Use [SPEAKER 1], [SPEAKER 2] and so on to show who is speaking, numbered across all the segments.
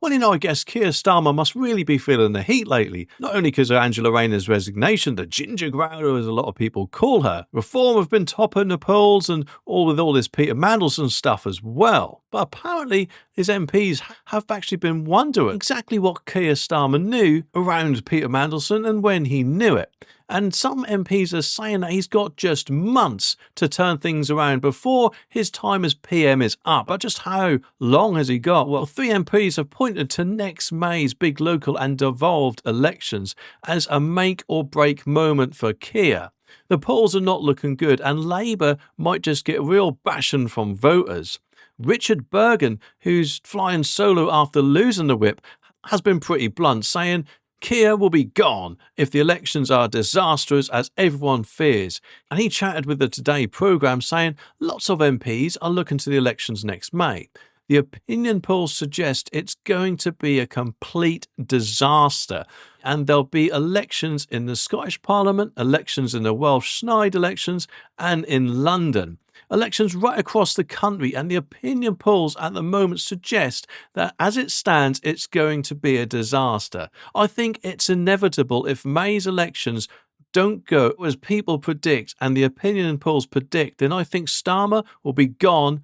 [SPEAKER 1] Well, I guess Keir Starmer must really be feeling the heat lately. Not only because of Angela Rayner's resignation, the ginger growler as a lot of people call her. Reform have been topping the polls and all with all this Peter Mandelson stuff as well. But apparently his MPs have actually been wondering exactly what Keir Starmer knew around Peter Mandelson and when he knew it. And some MPs are saying that he's got just months to turn things around before his time as PM is up. But just how long has he got? Well, 3 MPs have pointed to next May's big local and devolved elections as a make or break moment for Keir. The polls are not looking good and Labour might just get a real bashing from voters. Richard Bergen, who's flying solo after losing the whip, has been pretty blunt, saying Keir will be gone if the elections are disastrous as everyone fears. And he chatted with the Today programme saying lots of MPs are looking to the elections next May. The opinion polls suggest it's going to be a complete disaster and there'll be elections in the Scottish Parliament, elections in the Welsh Sneyd elections and in London. Elections right across the country, and the opinion polls at the moment suggest that as it stands, it's going to be a disaster. I think it's inevitable if May's elections don't go as people predict and the opinion polls predict, then I think Starmer will be gone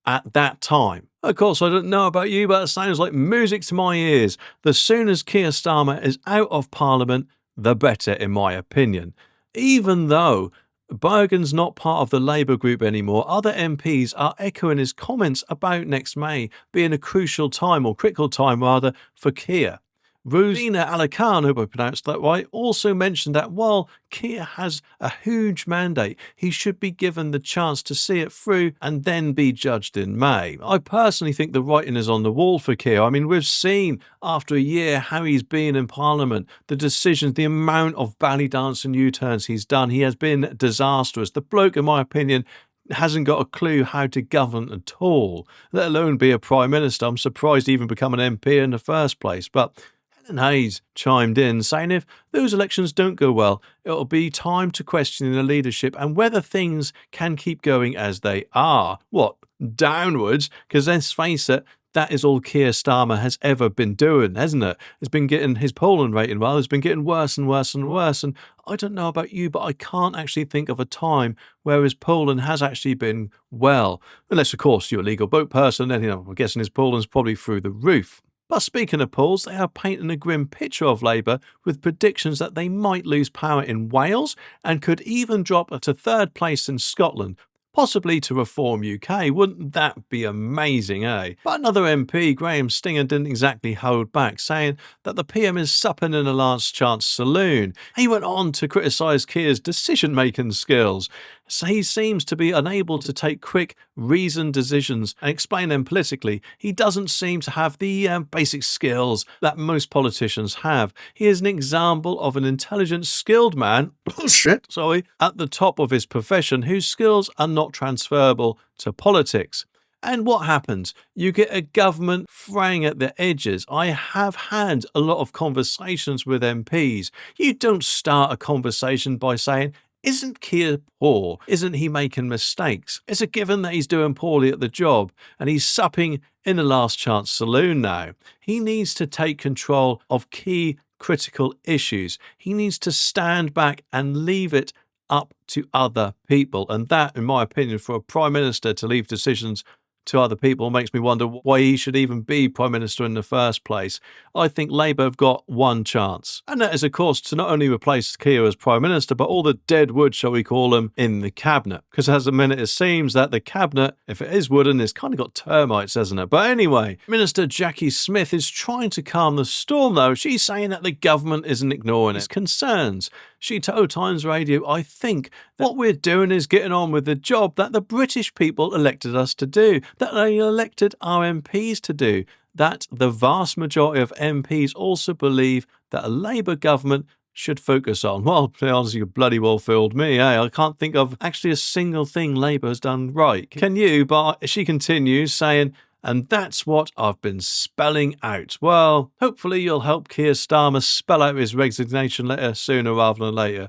[SPEAKER 1] at that time. Of course, I don't know about you, but it sounds like music to my ears. The sooner Keir Starmer is out of Parliament, the better, in my opinion. Even though Bergen's not part of the Labour group anymore, other MPs are echoing his comments about next May being a crucial time, or critical time rather, for Keir. Rosina Alakan, hope I pronounced that right, also mentioned that while Keir has a huge mandate, he should be given the chance to see it through and then be judged in May. I personally think the writing is on the wall for Keir. I mean, we've seen after a year how he's been in Parliament, the decisions, the amount of belly dance and U-turns he's done. He has been disastrous. The bloke, in my opinion, hasn't got a clue how to govern at all, let alone be a Prime Minister. I'm surprised he even become an MP in the first place. But Hayes chimed in, saying if those elections don't go well, it'll be time to question the leadership and whether things can keep going as they are. What? Downwards? Because let's face it, that is all Keir Starmer has ever been doing, hasn't it? It's been getting his polling rating, well, it's been getting worse and worse and worse. And I don't know about you, but I can't actually think of a time where his polling has actually been well. Unless, of course, you're a legal vote person, then I'm guessing his polling's probably through the roof. But speaking of polls, they are painting a grim picture of Labour with predictions that they might lose power in Wales and could even drop to 3rd place in Scotland, possibly to Reform UK. Wouldn't that be amazing, eh? But another MP, Graham Stinger, didn't exactly hold back, saying that the PM is supping in a last chance saloon. He went on to criticise Keir's decision-making skills. So he seems to be unable to take quick, reasoned decisions and explain them politically. He doesn't seem to have the basic skills that most politicians have. He is an example of an intelligent, skilled man at the top of his profession whose skills are not transferable to politics. And what happens? You get a government fraying at the edges. I have had a lot of conversations with MPs. You don't start a conversation by saying, isn't Keir poor? Isn't he making mistakes? It's a given that he's doing poorly at the job and he's supping in a last chance saloon now. He needs to take control of key critical issues. He needs to stand back and leave it up to other people. And that, in my opinion, for a Prime Minister to leave decisions to other people makes me wonder why he should even be Prime Minister in the first place. I think Labour have got one chance, and that is, of course, to not only replace Keir as Prime Minister, but all the dead wood, shall we call them, in the Cabinet. Because as a minute it seems that the Cabinet, if it is wooden, it's kind of got termites, hasn't it? But anyway, Minister Jackie Smith is trying to calm the storm, though. She's saying that the government isn't ignoring its concerns. She told Times Radio, I think that what we're doing is getting on with the job that the British people elected us to do, that they elected our MPs to do, that the vast majority of MPs also believe that a Labour government should focus on. Well, to be honest, you bloody well fooled me, eh? I can't think of actually a single thing Labour has done right. Can you? But she continues saying, and that's what I've been spelling out. Well, hopefully you'll help Keir Starmer spell out his resignation letter sooner rather than later.